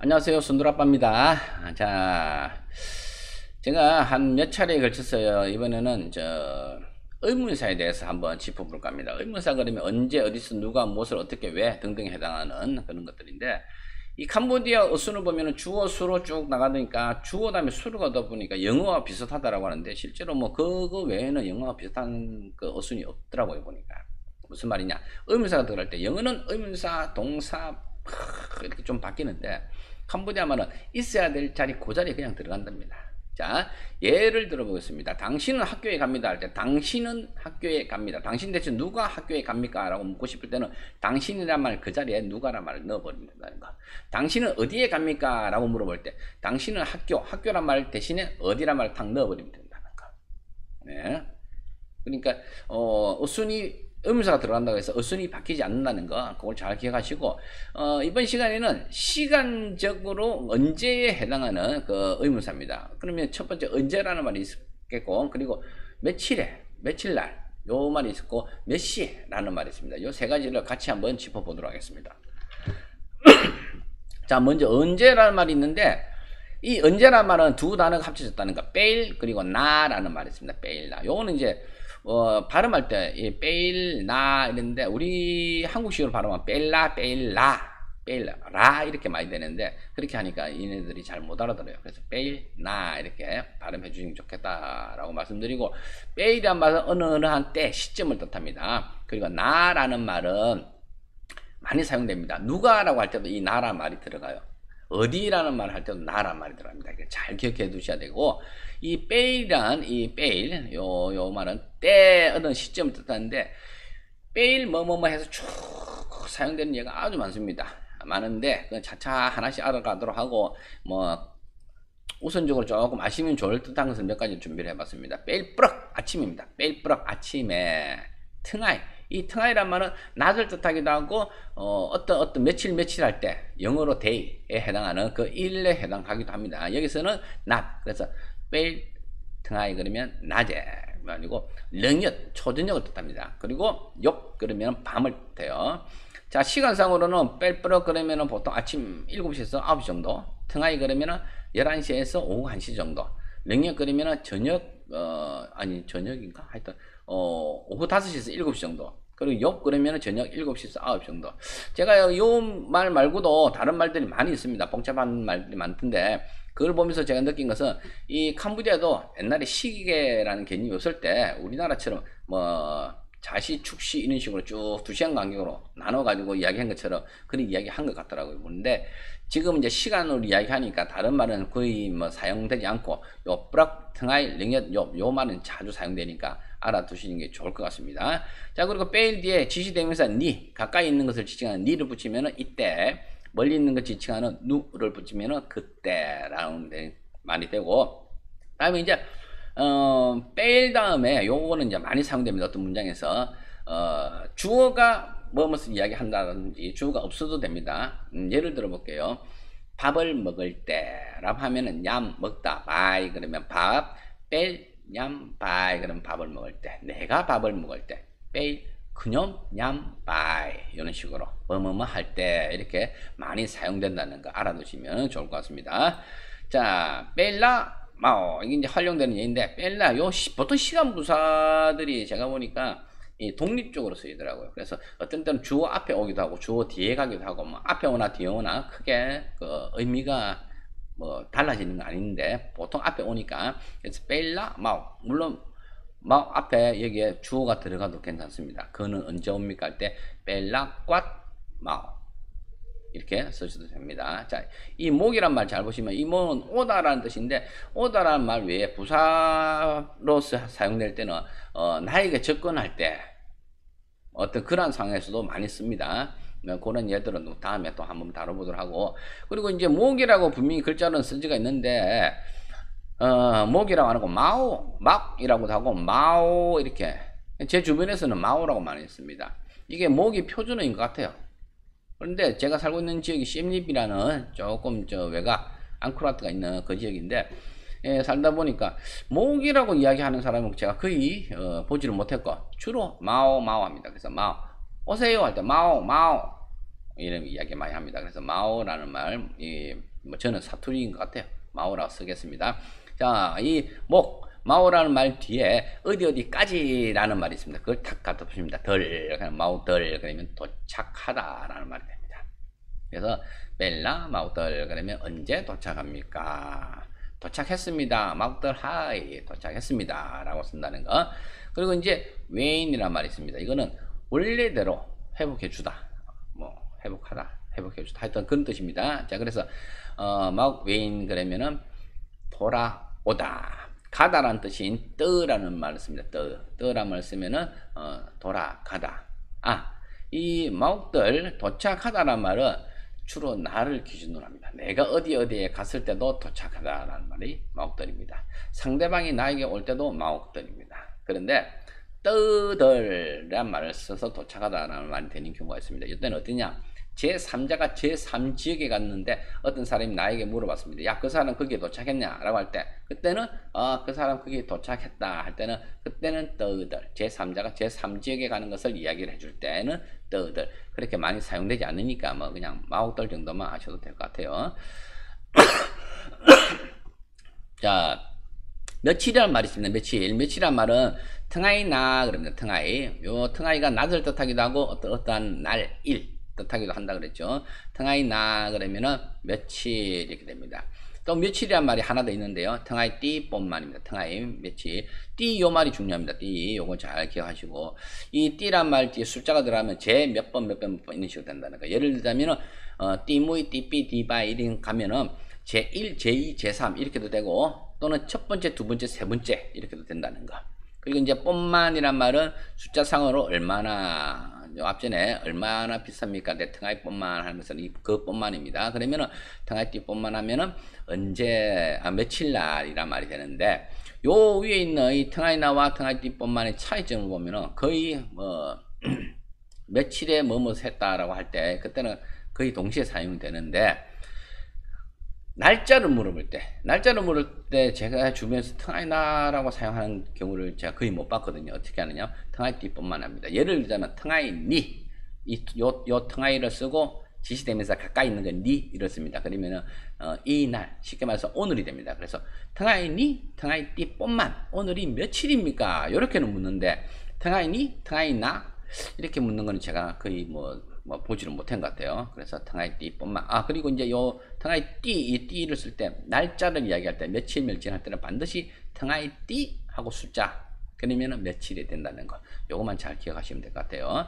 안녕하세요. 순돌아빠입니다. 자, 제가 한 몇 차례에 걸쳤어요. 이번에는 의문사에 대해서 한번 짚어볼까 합니다. 의문사 그러면 언제, 어디서, 누가, 무엇을, 어떻게, 왜 등등에 해당하는 그런 것들인데, 이 캄보디아 어순을 보면은 주어, 수로 쭉 나가니까 주어 다음에 수로가 더 보니까 영어와 비슷하다라고 하는데, 실제로 뭐 그거 외에는 영어와 비슷한 그 어순이 없더라고요, 보니까. 무슨 말이냐? 의문사가 들어갈 때 영어는 의문사, 동사 이렇게 좀 바뀌는데, 캄보디아 말은 있어야 될 자리 그 자리에 그냥 들어간답니다. 자, 예를 들어 보겠습니다. 당신은 학교에 갑니다 할 때 당신은 학교에 갑니다. 당신 대체 누가 학교에 갑니까? 라고 묻고 싶을 때는 당신이란 말 그 자리에 누가란 말을 넣어버리면 된다는 거. 당신은 어디에 갑니까? 라고 물어볼 때 당신은 학교란 말 대신에 어디란 말을 탁 넣어버리면 된다는 거. 네. 그러니까 어순이 의문사가 들어간다고 해서 어순이 바뀌지 않는다는 거, 그걸 잘 기억하시고, 이번 시간에는 시간적으로 언제에 해당하는 그 의문사입니다. 그러면 첫 번째 언제라는 말이 있겠고, 그리고 며칠에, 며칠날, 요 말이 있었고, 몇 시라는 말이 있습니다. 요 세 가지를 같이 한번 짚어보도록 하겠습니다. 자, 먼저 언제라는 말이 있는데, 이 언제라는 말은 두 단어가 합쳐졌다는 거, 빼일, 그리고 나라는 말이 있습니다. 빼일, 나. 요거는 이제, 발음할 때, 이 빼일, 나, 이랬는데, 우리 한국식으로 발음하면 뺄라, 빼일라, 빼일라, 이렇게 많이 되는데, 그렇게 하니까 얘네들이 잘 못 알아들어요. 그래서 빼일, 나, 이렇게 발음해 주시면 좋겠다라고 말씀드리고, 빼일이란 말은 어느 때, 시점을 뜻합니다. 그리고 나라는 말은 많이 사용됩니다. 누가라고 할 때도 이 나라는 말이 들어가요. 어디라는 말을 할 때도 나란 말이 들어갑니다. 잘 기억해 두셔야 되고, 이 빼일이란, 이 빼일, 요 말은 때, 어떤 시점을 뜻하는데, 빼일 뭐뭐뭐 해서 쭉 사용되는 예가 아주 많습니다. 많은데, 그건 차차 하나씩 알아가도록 하고, 뭐, 우선적으로 조금 아시면 좋을 듯한 것을 몇 가지 준비를 해봤습니다. 빼일 뿌럭 아침입니다. 빼일 뿌럭 아침에, 퉁아이. 이 퉁아이란 말은 낮을 뜻하기도 하고 어떤 며칠 할 때 영어로 day에 해당하는 그 일에 해당하기도 합니다. 여기서는 낮, 그래서 빼일 퉁아이 그러면 낮에 아니고 렁엿 초저녁을 뜻합니다. 그리고 욕 그러면 밤을 뜻해요. 자, 시간상으로는 뺄뿌럭 그러면 보통 아침 7시에서 9시 정도, 퉁아이 그러면 11시에서 오후 1시 정도, 렁엿 그러면 저녁 아니 저녁인가 하여튼 오후 5시에서 7시 정도. 그리고 욕 그러면 저녁 7시에서 9시 정도. 제가 요 말 말고도 다른 말들이 많이 있습니다. 복잡한 말들이 많던데, 그걸 보면서 제가 느낀 것은 이 캄보디아도 옛날에 시계라는 개념이 없을 때 우리나라처럼 뭐 자시, 축시 이런 식으로 쭉 2시간 간격으로 나눠가지고 이야기한 것처럼 그런 이야기 한 것 같더라고요. 그런데 지금 이제 시간으로 이야기하니까 다른 말은 거의 뭐 사용되지 않고 요 뿌락, 퉁아이, 링엿 요 말은 자주 사용되니까 알아두시는 게 좋을 것 같습니다. 자, 그리고 빼일 뒤에 지시대명사 니, 가까이 있는 것을 지칭하는 니를 붙이면은 이때, 멀리 있는 것 지칭하는 누를 붙이면은 그때라는 말이 되고, 다음에 이제 빼일 다음에 요거는 이제 많이 사용됩니다. 어떤 문장에서 주어가 뭐뭐서 이야기한다든지 주어가 없어도 됩니다. 예를 들어 볼게요. 밥을 먹을 때라고 하면은 얌 먹다 바이 그러면 밥, 뺄 냠 바이 그러면 밥을 먹을 때, 내가 밥을 먹을 때, 빼일 그놈 냠 바이 이런 식으로 뭐뭐뭐 할 때 이렇게 많이 사용된다는 거 알아두시면 좋을 것 같습니다. 자, 뺄라 마오, 이게 이제 활용되는 예인데, 뺄라 보통 시간 부사들이 제가 보니까 이 독립적으로 쓰이더라고요. 그래서 어떤 때는 주어 앞에 오기도 하고 주어 뒤에 가기도 하고, 뭐 앞에 오나 뒤에 오나 크게 그 의미가 뭐 달라지는 건 아닌데 보통 앞에 오니까, 그래서 뺄라 마오, 물론 마오 앞에 여기에 주어가 들어가도 괜찮습니다. 그는 언제 옵니까 할 때 뺄라 꽈 마오 이렇게 쓰셔도 됩니다. 자, 이 목이란 말 잘 보시면 이 목은 오다라는 뜻인데, 오다라는 말 외에 부사로서 사용될 때는 나에게 접근할 때 어떤 그런 상황에서도 많이 씁니다. 그런 예들은 다음에 또 한번 다뤄보도록 하고, 그리고 이제 목이라고 분명히 글자로는 쓴지가 있는데 목이라고 안 하고 마오, 막이라고도 하고 마오, 이렇게 제 주변에서는 마오라고 많이 했습니다. 이게 목이 표준어인 것 같아요. 그런데 제가 살고 있는 지역이 시엠립이라는 조금 외곽 앙코르와트가 있는 그 지역인데, 살다 보니까 목이라고 이야기하는 사람은 제가 거의 보지를 못했고 주로 마오 합니다. 그래서 마오 오세요 할 때 마오 이런 이야기 많이 합니다. 그래서 마오라는 말, 뭐 저는 사투리인 것 같아요. 마오라고 쓰겠습니다. 자, 이 마오라는 말 뒤에 어디까지라는 말이 있습니다. 그걸 탁 갖다 붙입니다. 마오덜 그러면 도착하다라는 말이 됩니다. 그래서 벨라 마오덜 그러면 언제 도착합니까? 도착했습니다. 마오덜 하이 도착했습니다. 라고 쓴다는 거. 그리고 이제 웨인이란 말이 있습니다. 이거는 원래대로 회복해주다. 회복해주다. 하여튼 그런 뜻입니다. 자, 그래서 웨인 그러면은 돌아오다. 가다라는 뜻인 떠라는 말을 씁니다. 떠라는 말을 쓰면은 돌아가다. 이 마옥들 도착하다라는 말은 주로 나를 기준으로 합니다. 내가 어디에 갔을 때도 도착하다라는 말이 마옥들입니다. 상대방이 나에게 올 때도 마옥들입니다. 그런데 떠들이란 말을 써서 도착하다라는 말이 되는 경우가 있습니다. 이때는 어떠냐? 제3자가 제3지역에 갔는데 어떤 사람이 나에게 물어봤습니다. 야, 그 사람 거기에 도착했냐? 라고 할 때 그때는 그 사람 거기에 도착했다 할 때는 그때는 떠들. 제3자가 제3지역에 가는 것을 이야기를 해줄 때는 떠들. 그렇게 많이 사용되지 않으니까 뭐 그냥 마옥들 정도만 하셔도 될 것 같아요. 자, 며칠이라는 말이 있습니다. 며칠이란 말은 텅아이나 그럽니다. 텅아이. 요 텅아이가 낮을 뜻하기도 하고 어떠한 날, 일 뜻하기도 한다 그랬죠. 텅아이나 그러면은 며칠 이렇게 됩니다. 또 며칠이란 말이 하나 더 있는데요. 텅아이 띠뿐만입니다. 텅아이 며칠. 띠 요 말이 중요합니다. 띠 요거 잘 기억하시고 이 띠란 말 뒤에 숫자가 들어가면 제 몇 번 이런 식으로 된다는 거. 예를 들자면은 띠무이 띠삐 띠바 이런 가면은 제1, 제2, 제3 이렇게도 되고 또는 첫 번째, 두 번째, 세 번째 이렇게도 된다는 거. 그리고 이제 뿐만이란 말은 숫자상으로 얼마나 앞전에 얼마나 비쌉니까? 내 텅아이 뿐만 하면서 그 뿐만입니다. 그러면은 텅아이 띠 뿐만 하면은 언제 며칠 날이란 말이 되는데 요 위에 있는 이 텅아이 나와 텅아이 띠 뿐만의 차이점을 보면은 거의 며칠에 뭐뭐 했다라고 할 때 그때는 거의 동시에 사용되는데 날짜를 물을 때 제가 주변에서 텅아이나라고 사용하는 경우를 제가 거의 못 봤거든요. 어떻게 하느냐? 텅아이띠뿐만 합니다. 예를 들자면 텅아이니 요 텅아이를 쓰고 지시되면서 가까이 있는 건 니 이렇습니다. 그러면은 이 날 쉽게 말해서 오늘이 됩니다. 그래서 텅아이니 텅아이띠뿐만 오늘이 며칠입니까? 이렇게는 묻는데 텅아이니 텅아이나 이렇게 묻는 거는 제가 거의 뭐 보지를 못한 것 같아요. 그래서 텅아이띠뿐만 그리고 이제 요 텅아이띠 이 띠를 쓸 때 날짜를 이야기할 때 며칠 할 때는 반드시 텅아이띠 하고 숫자 그러면은 며칠이 된다는 거 요것만 잘 기억하시면 될 것 같아요.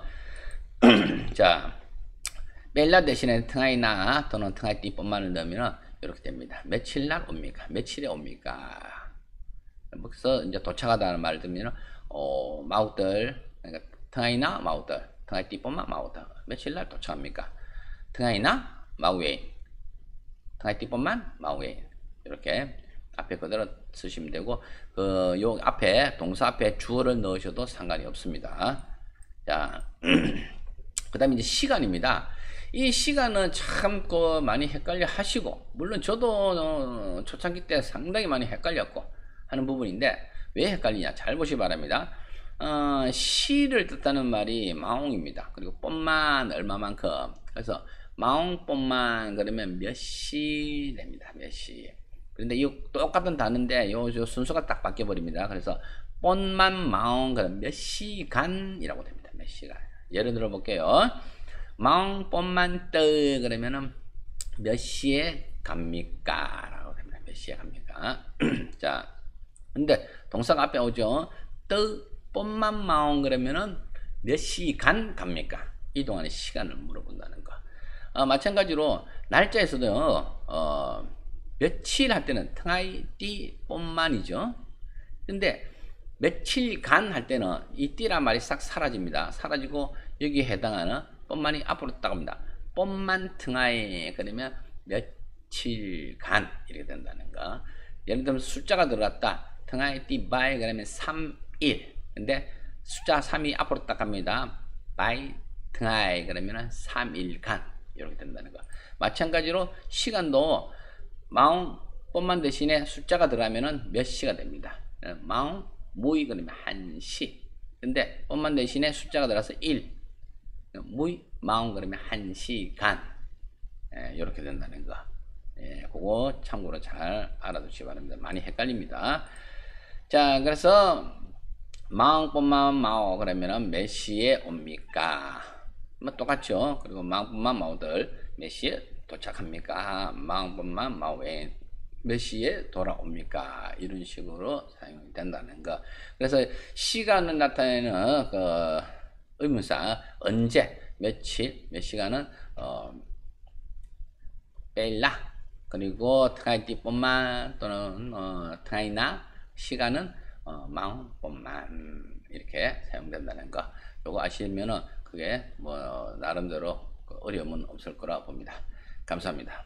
자, 멜라 대신에 텅아이나 또는 텅아이띠뿐만을 넣으면 이렇게 됩니다. 며칠 날 옵니까? 며칠에 옵니까? 그래서 이제 도착하다는 말을 들으면 마우들 그러니까 텅아이나 마우들 텅아이띠뿐만 마우들 며칠 날 도착합니까? 텅아이나 마우웨인 텅아이띠뿐만 마우웨인 이렇게 앞에 그대로 쓰시면 되고 요 앞에 동사 앞에 주어를 넣으셔도 상관이 없습니다. 자, 그 다음에 이제 시간입니다. 이 시간은 참 많이 헷갈려 하시고 물론 저도 초창기 때 상당히 많이 헷갈렸고 하는 부분인데 왜 헷갈리냐 잘 보시기 바랍니다. 시를 뜻하는 말이 마옹입니다. 그리고 뻔만 얼마만큼 그래서 마옹 뻔만 그러면 몇 시 됩니다. 몇 시. 그런데 이 똑같은 단어인데 요 순서가 딱 바뀌어 버립니다. 그래서 뻔만 마옹 그럼 몇 시간이라고 됩니다. 몇 시간. 예를 들어 볼게요. 마옹 뻔만 떠 그러면은 몇 시에 갑니까? 라고 됩니다. 몇 시에 갑니까? 자, 근데 동사가 앞에 오죠. 떠 뻔만 마옹 그러면은 몇 시간 갑니까? 이 동안의 시간을 물어본다는 거. 마찬가지로 날짜에서도 며칠 할 때는 텅아이띠 뻔만이죠. 근데 며칠간 할 때는 이 띠란 말이 싹 사라집니다. 사라지고 여기에 해당하는 뻔만이 앞으로 따갑니다. 뻔만 텅아이 그러면 며칠간 이렇게 된다는 거. 예를 들면 숫자가 들어갔다. 텅아이띠 바이 그러면 3일. 근데 숫자 3이 앞으로 딱 갑니다. 바이 텅아이 그러면은 3일간 이렇게 된다는 거. 마찬가지로 시간도 마옹 뻔만 대신에 숫자가 들어가면은 몇 시가 됩니다. 마옹 모이 그러면 1시. 근데 뻔만 대신에 숫자가 들어가서 1. 무이 마음 그러면 1시간. 이렇게 된다는 거. 그거 참고로 잘 알아두시기 바랍니다. 많이 헷갈립니다. 자, 그래서 마음뿐만 마오 그러면은 몇 시에 옵니까? 뭐 똑같죠. 그리고 마음뿐만 마오들 몇 시에 도착합니까? 마음뿐만 마오에 몇 시에 돌아옵니까? 이런 식으로 사용이 된다는 거. 그래서 시간을 나타내는 그 의문사 언제, 며칠, 몇 시간은 뺄라. 그리고 트라이띠뿐만 또는 트라이나 시간은 마음뿐만 이렇게 사용된다는 거. 요거 아시면은 그게 뭐 나름대로 어려움은 없을 거라 봅니다. 감사합니다.